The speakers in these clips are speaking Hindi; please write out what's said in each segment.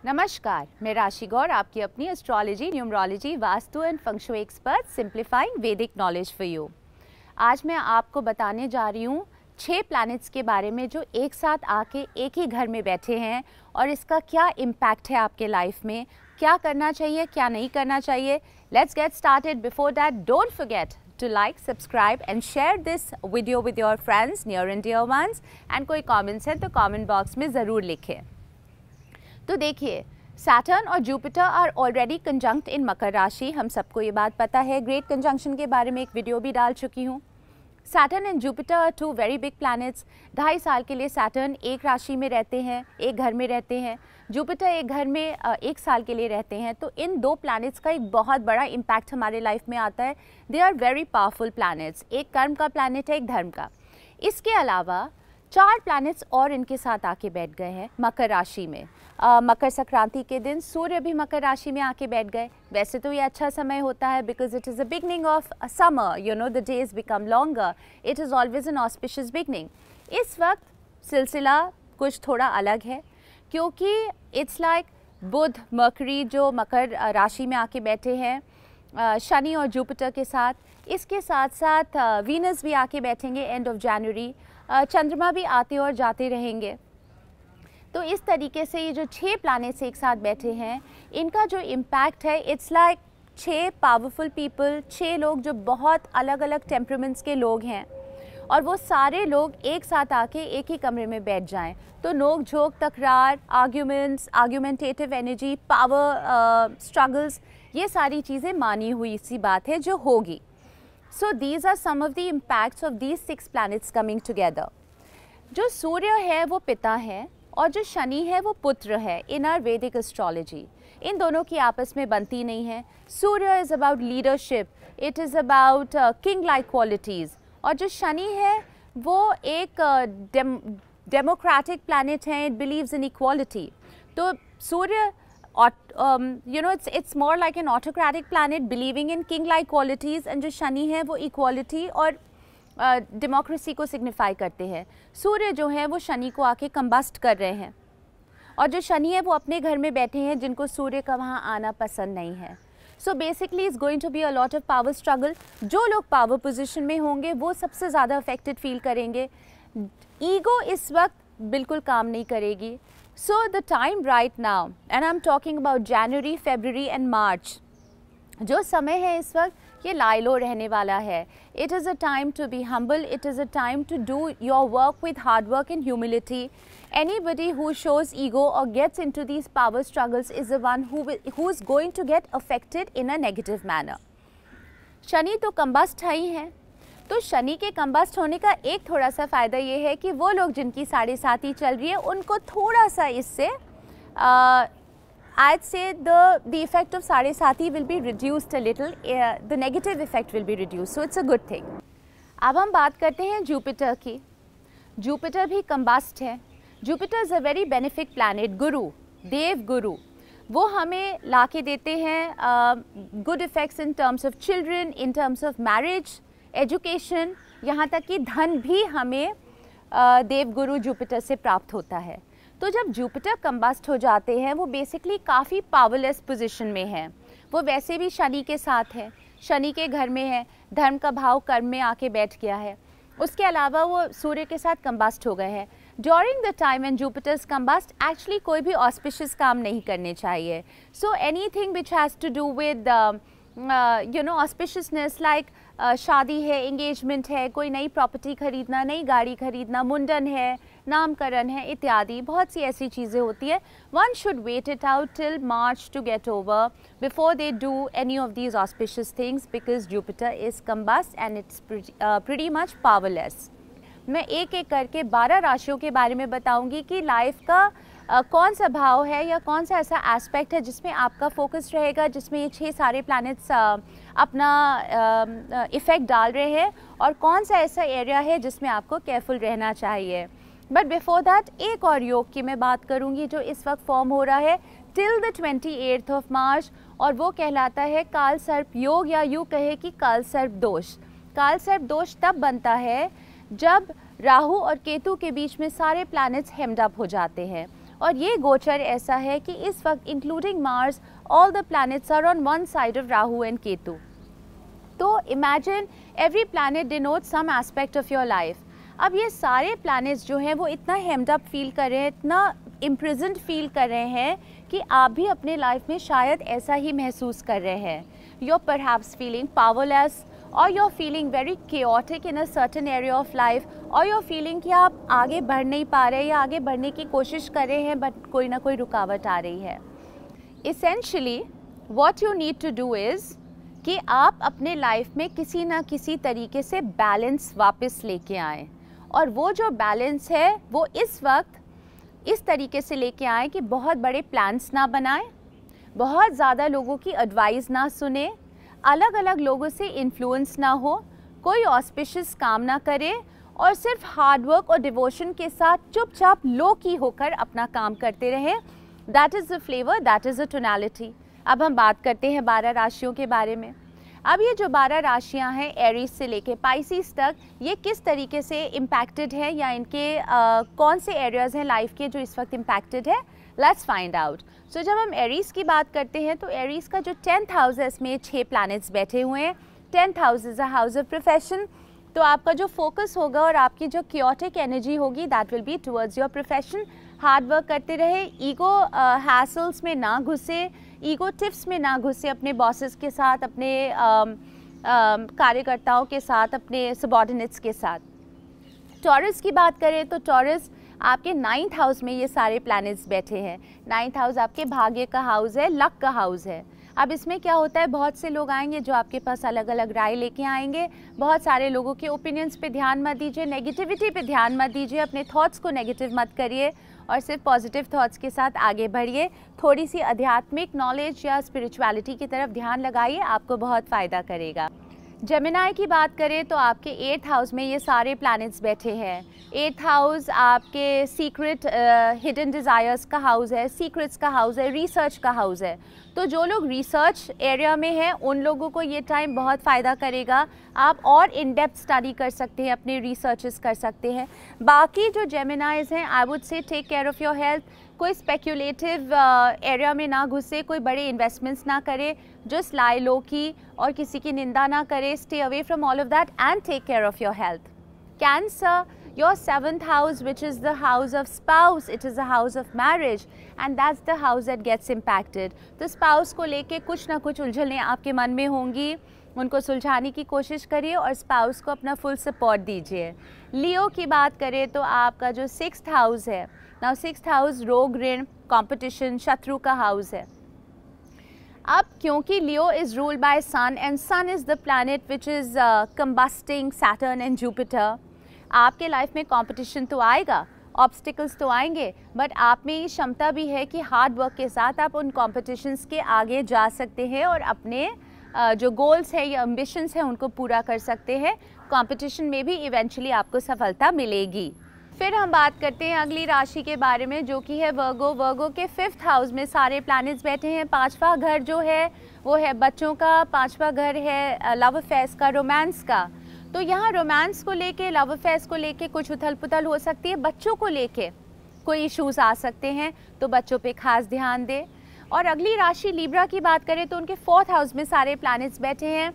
नमस्कार, मैं राशि गौर, आपकी अपनी astrology, numerology, vastu and feng shui expert, simplifying Vedic knowledge for you. आज मैं आपको बताने जा रही हूँ 6 प्लैनेट्स के बारे में जो एक साथ आके एक ही घर में बैठे हैं और इसका क्या इम्पैक्ट है आपके लाइफ में, क्या करना चाहिए, क्या नहीं करना चाहिए। Let's get started. Before that, don't forget to like, subscribe and share this video with your friends, near and dear ones, and कोई comments है तो comment box में ज़रूर लिखें। तो देखिए, सैटर्न और जुपिटर आर ऑलरेडी कंजंक्ट इन मकर राशि। हम सबको ये बात पता है। ग्रेट कंजंक्शन के बारे में एक वीडियो भी डाल चुकी हूँ। Saturn and Jupiter are 2 very big planets. 2.5 साल के लिए सैटर्न एक राशि में रहते हैं, एक घर में रहते हैं। जुपिटर एक घर में 1 साल के लिए रहते हैं। तो इन 2 प्लैनेट्स का एक बहुत बड़ा इम्पैक्ट हमारे लाइफ में आता है। They are very powerful planets. एक कर्म का प्लैनेट है, एक धर्म का। इसके अलावा 4 प्लैनेट्स और इनके साथ आके बैठ गए हैं मकर राशि में। मकर संक्रांति के दिन सूर्य भी मकर राशि में आके बैठ गए। वैसे तो ये अच्छा समय होता है because it is a beginning of summer, you know, the days become longer, it is always an auspicious beginning. इस वक्त सिलसिला कुछ थोड़ा अलग है क्योंकि इट्स लाइक बुध, मरकरी जो मकर राशि में आके बैठे हैं शनि और जुपिटर के साथ। इसके साथ साथ वीनस भी आके बैठेंगे एंड ऑफ जनवरी। चंद्रमा भी आते और जाते रहेंगे। तो इस तरीके से ये जो 6 प्लैनेट्स एक साथ बैठे हैं, इनका जो इम्पैक्ट है, इट्स लाइक 6 पावरफुल पीपल, 6 लोग जो बहुत अलग अलग टेम्परामेंट्स के लोग हैं और वो सारे लोग एक साथ आके एक ही कमरे में बैठ जाएं तो नोक झोंक, तकरार, arguments, argumentative energy, power struggles, ये सारी चीज़ें मानी हुई सी बात है जो होगी। So these are some of the impacts of these 6 planets coming together. जो सूर्य है वो पिता है और जो शनि है वो पुत्र है इन आर वैदिक एस्ट्रोलॉजी। इन दोनों की आपस में बनती नहीं है। Surya is about leadership, it is about king like qualities, और जो शनि है वो एक डेमोक्रेटिक प्लैनेट है, इट बिलीव्स इन इक्वालिटी। तो Surya it's more like an autocratic planet believing in king-like qualities, and जो शनि है वो equality और democracy को signify करते हैं। सूर्य जो है वो शनि को आके combust कर रहे हैं और जो शनि है वो अपने घर में बैठे हैं जिनको सूर्य का वहाँ आना पसंद नहीं है। So basically it's going to be a lot of power struggle. जो लोग power position में होंगे वो सबसे ज़्यादा affected feel करेंगे। ईगो इस वक्त बिल्कुल काम नहीं करेगी। So the time right now, and I'm talking about January, February and March, जो समय है इस वक्त ये लाइलो रहने वाला है। It is a time to be humble, it is a time to do your work with hard work and humility. Anybody who shows ego or gets into these power struggles is the one who is going to get affected in a negative manner. Shani तो कंबस्ट है ही है, तो शनि के कंबस्ट होने का एक थोड़ा सा फ़ायदा ये है कि वो लोग जिनकी 7.5 चल रही है उनको थोड़ा सा इससे I'd say the effect of 7.5 will be reduced a little, the negative effect will be reduced, so it's a good thing. अब हम बात करते हैं जुपिटर की। जुपिटर भी कंबस्ट है। Jupiter is a very benefic planet, गुरु, देव गुरु। वो हमें ला के देते हैं good effects in terms of children, in terms of marriage, education, यहाँ तक कि धन भी हमें देवगुरु जुपिटर से प्राप्त होता है। तो जब जुपिटर कंबस्ट हो जाते हैं वो बेसिकली काफ़ी पावरलेस पोजीशन में है। वो वैसे भी शनि के साथ है, शनि के घर में है, धर्म का भाव कर्म में आके बैठ गया है। उसके अलावा वो सूर्य के साथ कंबस्ट हो गए हैं। During the time and Jupiter's combust actually कोई भी ऑस्पिशियस काम नहीं करने चाहिए। So anything which has to do with auspiciousness like शादी है, एंगेजमेंट है, कोई नई प्रॉपर्टी खरीदना, नई गाड़ी खरीदना, मुंडन है, नामकरण है, इत्यादि बहुत सी ऐसी चीज़ें होती है। One should wait it out till March to get over before they do any of these auspicious things because Jupiter is combust and it's pretty much powerless. मैं एक एक करके 12 राशियों के बारे में बताऊंगी कि लाइफ का कौन सा भाव है या कौन सा ऐसा एस्पेक्ट है जिसमें आपका फोकस रहेगा, जिसमें ये 6 सारे प्लैनेट्स अपना इफ़ेक्ट डाल रहे हैं, और कौन सा ऐसा एरिया है जिसमें आपको केयरफुल रहना चाहिए। बट बिफोर दैट एक और योग की मैं बात करूंगी जो इस वक्त फॉर्म हो रहा है till the 28th of March, और वो कहलाता है काल सर्प योग, या यूँ कहे कि काल सर्प दोष। काल सर्प दोष तब बनता है जब राहु और केतु के बीच में सारे प्लैनेट्स हेम्ड अप हो जाते हैं। और ये गोचर ऐसा है कि इस वक्त including Mars all the planets are on one side of Rahu and Ketu. तो imagine every planet denote some aspect of your life. अब ये सारे प्लैनेट्स जो हैं वो इतना हेम्ड अप फील कर रहे हैं, इतना इम्प्रिजन्ड फील कर रहे हैं कि आप भी अपने लाइफ में शायद ऐसा ही महसूस कर रहे हैं। You are perhaps feeling powerless, और you are feeling very chaotic in a certain area of life, और यू आर फीलिंग कि आप आगे बढ़ नहीं पा रहे या आगे बढ़ने की कोशिश कर रहे हैं बट कोई ना कोई रुकावट आ रही है। Essentially what you need to do is कि आप अपने लाइफ में किसी ना किसी तरीके से बैलेंस वापस लेके आएँ, और वो जो बैलेंस है वो इस वक्त इस तरीके से लेके आएँ कि बहुत बड़े प्लान्स ना बनाएं, बहुत ज़्यादा लोगों की एडवाइस ना सुने, अलग अलग लोगों से इन्फ्लुएंस ना हो, कोई ऑस्पिशियस काम ना करे, और सिर्फ हार्डवर्क और डिवोशन के साथ चुपचाप लो की होकर अपना काम करते रहें। That is the flavour, that is the tonality. अब हम बात करते हैं 12 राशियों के बारे में। अब ये जो 12 राशियां हैं एरीज से लेके पाइसिस तक, ये किस तरीके से इम्पैक्टेड है या इनके कौन से एरियाज़ हैं लाइफ के जो इस वक्त इम्पैक्टेड है, लेट्स फाइंड आउट। सो जब हम एरीज की बात करते हैं तो एरीज का जो 10th हाउस है इसमें 6 प्लैनेट्स बैठे हुए हैं। 10th house is a house of profession. तो आपका जो फोकस होगा और आपकी जो chaotic एनर्जी होगी that will be towards your profession. Hard work करते रहे, ईगो हैसल्स में ना घुसे, ईगो टिप्स में ना घुसे, अपने बॉसेस के साथ, अपने कार्यकर्ताओं के साथ, अपने सबॉर्डिनेट्स के साथ। टॉरस की बात करें तो टॉरस आपके 9th हाउस में ये सारे प्लैनेट्स बैठे हैं। 9th हाउस आपके भाग्य का हाउस है, लक का हाउस है। अब इसमें क्या होता है, बहुत से लोग आएंगे जो आपके पास अलग अलग राय लेके आएंगे। बहुत सारे लोगों के ओपिनियंस पे ध्यान मत दीजिए, नेगेटिविटी पे ध्यान मत दीजिए, अपने थॉट्स को नेगेटिव मत करिए और सिर्फ पॉजिटिव थॉट्स के साथ आगे बढ़िए। थोड़ी सी आध्यात्मिक नॉलेज या स्पिरिचुअलिटी की तरफ ध्यान लगाइए, आपको बहुत फ़ायदा करेगा। जेमिनाई की बात करें तो आपके 8th हाउस में ये सारे प्लैनेट्स बैठे हैं। 8th हाउस आपके सीक्रेट हिडन डिज़ायर्स का हाउस है, सीक्रेट्स का हाउस है, रिसर्च का हाउस है। तो जो लोग रिसर्च एरिया में हैं उन लोगों को ये टाइम बहुत फ़ायदा करेगा। आप और इन डेप्थ स्टडी कर सकते हैं, अपने रिसर्चेस कर सकते हैं। बाकी जो जेमिनाइज हैं, I would say take care of your health. कोई स्पेक्यूलेटिव एरिया में ना घुसे, कोई बड़े इन्वेस्टमेंट्स ना करे, जस्ट लाई लो की और किसी की निंदा ना करे। Stay away from all of that and take care of your health. Cancer, your 7th house, which is the house of spouse, it is a house of marriage and that's the house that gets impacted. तो spouse को लेके कुछ ना कुछ उलझनें आपके मन में होंगी, उनको सुलझाने की कोशिश करिए और spouse को अपना फुल सपोर्ट दीजिए। लियो की बात करें तो आपका जो 6th हाउस है, नाउ 6th हाउस रोग, ऋण, कॉम्पिटिशन, शत्रु का हाउस है। अब क्योंकि Leo is ruled by sun and sun is the planet which is combusting Saturn and Jupiter, आपके लाइफ में कंपटीशन तो आएगा, ऑब्स्टिकल्स तो आएंगे, बट आप में ये क्षमता भी है कि हार्ड वर्क के साथ आप उन कॉम्पिटिशन्स के आगे जा सकते हैं और अपने जो गोल्स है या एम्बिशंस हैं उनको पूरा कर सकते हैं। कंपटीशन में भी इवेंचुअली आपको सफलता मिलेगी। फिर हम बात करते हैं अगली राशि के बारे में जो कि है वर्गो। वर्गो के 5th हाउस में सारे प्लैनेट्स बैठे हैं। 5वां घर जो है वो है बच्चों का, 5वां घर है लव अफेयर्स का, रोमांस का। तो यहाँ रोमांस को लेके, लव अफेयर्स को लेके कुछ उथल पुथल हो सकती है। बच्चों को लेके कोई इश्यूज आ सकते हैं, तो बच्चों पे खास ध्यान दें। और अगली राशि लिब्रा की बात करें तो उनके 4th हाउस में सारे प्लैनेट्स बैठे हैं।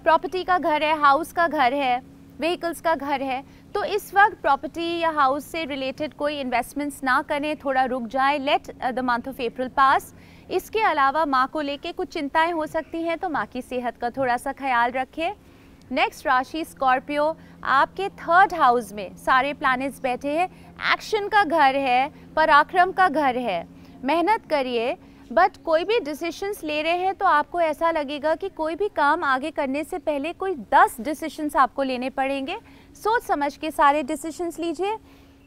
प्रॉपर्टी का घर है, हाउस का घर है, व्हीकल्स का घर है। तो इस वक्त प्रॉपर्टी या हाउस से रिलेटेड कोई इन्वेस्टमेंट्स ना करें, थोड़ा रुक जाएं, let the month of April pass. इसके अलावा माँ को लेके कुछ चिंताएं हो सकती हैं, तो माँ की सेहत का थोड़ा सा ख्याल रखें। नेक्स्ट राशि स्कॉर्पियो, आपके 3rd हाउस में सारे प्लैनेट्स बैठे हैं। एक्शन का घर है, पराक्रम का घर है। मेहनत करिए, बट कोई भी डिसीशंस ले रहे हैं तो आपको ऐसा लगेगा कि कोई भी काम आगे करने से पहले कोई 10 डिसीशंस आपको लेने पड़ेंगे। सोच समझ के सारे डिसीशंस लीजिए।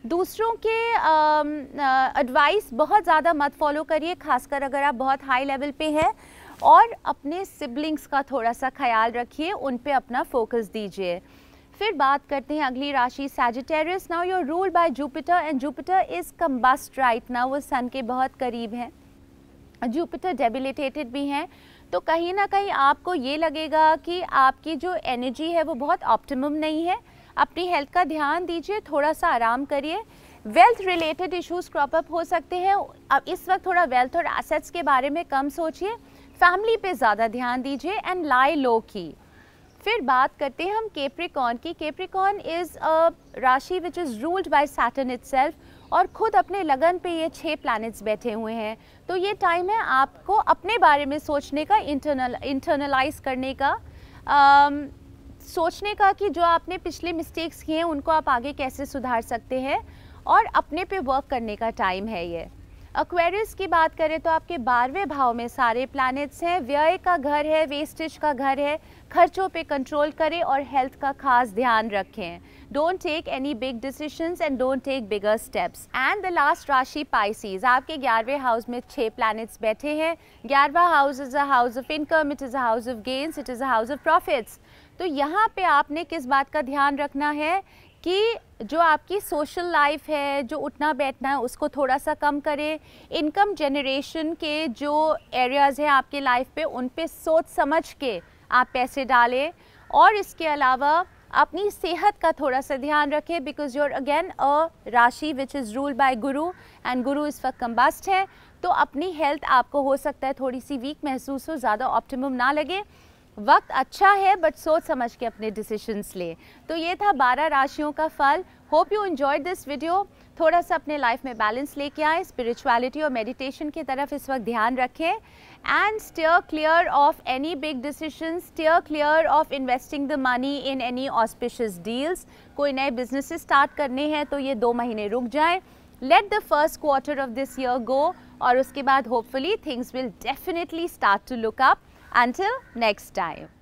दूसरों के एडवाइस बहुत ज़्यादा मत फॉलो करिए, खासकर अगर आप बहुत हाई लेवल पे हैं। और अपने सिबलिंग्स का थोड़ा सा ख्याल रखिए, उन पे अपना फोकस दीजिए। फिर बात करते हैं अगली राशि Sagittarius. Now you are ruled by Jupiter and Jupiter is combust right now, वो सन के बहुत करीब हैं। जुपिटर डेबिलिटेटेड भी हैं, तो कहीं ना कहीं आपको ये लगेगा कि आपकी जो एनर्जी है वो बहुत ऑप्टिमम नहीं है। अपनी हेल्थ का ध्यान दीजिए, थोड़ा सा आराम करिए। Wealth related issues crop up हो सकते हैं। अब इस वक्त थोड़ा वेल्थ और एसेट्स के बारे में कम सोचिए, फैमिली पे ज़्यादा ध्यान दीजिए एंड लाई लो की। फिर बात करते हैं हम कैप्रिकॉर्न की। कैप्रिकॉर्न इज़ अ राशि which is ruled bye Saturn itself और ख़ुद अपने लगन पे ये 6 प्लैनेट्स बैठे हुए हैं। तो ये टाइम है आपको अपने बारे में सोचने का, इंटरनलाइज करने का, सोचने का कि जो आपने पिछले मिस्टेक्स किए हैं उनको आप आगे कैसे सुधार सकते हैं और अपने पे वर्क करने का टाइम है ये। एक्वेरियस की बात करें तो आपके 12वें भाव में सारे प्लैनेट्स हैं, व्यय का घर है, वेस्टेज का घर है, खर्चों पे कंट्रोल करें और हेल्थ का खास ध्यान रखें। Don't take any big decisions and don't take bigger steps. And the last राशि पाइसीज, आपके 11वें हाउस में 6 प्लैनेट्स बैठे हैं। 11वां house is a house of income, it is a house of gains, it is a house of profits. तो यहाँ पे आपने किस बात का ध्यान रखना है कि जो आपकी सोशल लाइफ है, जो उठना बैठना है, उसको थोड़ा सा कम करें। इनकम जनरेशन के जो एरियाज़ हैं आपके लाइफ पे, उन पे सोच समझ के आप पैसे डालें। और इसके अलावा अपनी सेहत का थोड़ा सा ध्यान रखें, बिकॉज यूर अगेन अ राशि which is ruled bye Guru and गुरु इस वक्त कंबस्ट है। तो अपनी हेल्थ आपको हो सकता है थोड़ी सी वीक महसूस हो, ज़्यादा ऑप्टिमम ना लगे। वक्त अच्छा है बट सोच समझ के अपने डिसीजंस ले। तो ये था 12 राशियों का फल। Hope you enjoyed this video. थोड़ा सा अपने लाइफ में बैलेंस लेके आए, स्पिरिचुअलिटी और मेडिटेशन की तरफ इस वक्त ध्यान रखें and steer clear of any big decisions, steer clear of investing the money in any auspicious deals. कोई नए बिजनेसेस स्टार्ट करने हैं तो ये 2 महीने रुक जाएं। Let the first quarter of this year go और उसके बाद hopefully things will definitely start to look up. Until next time.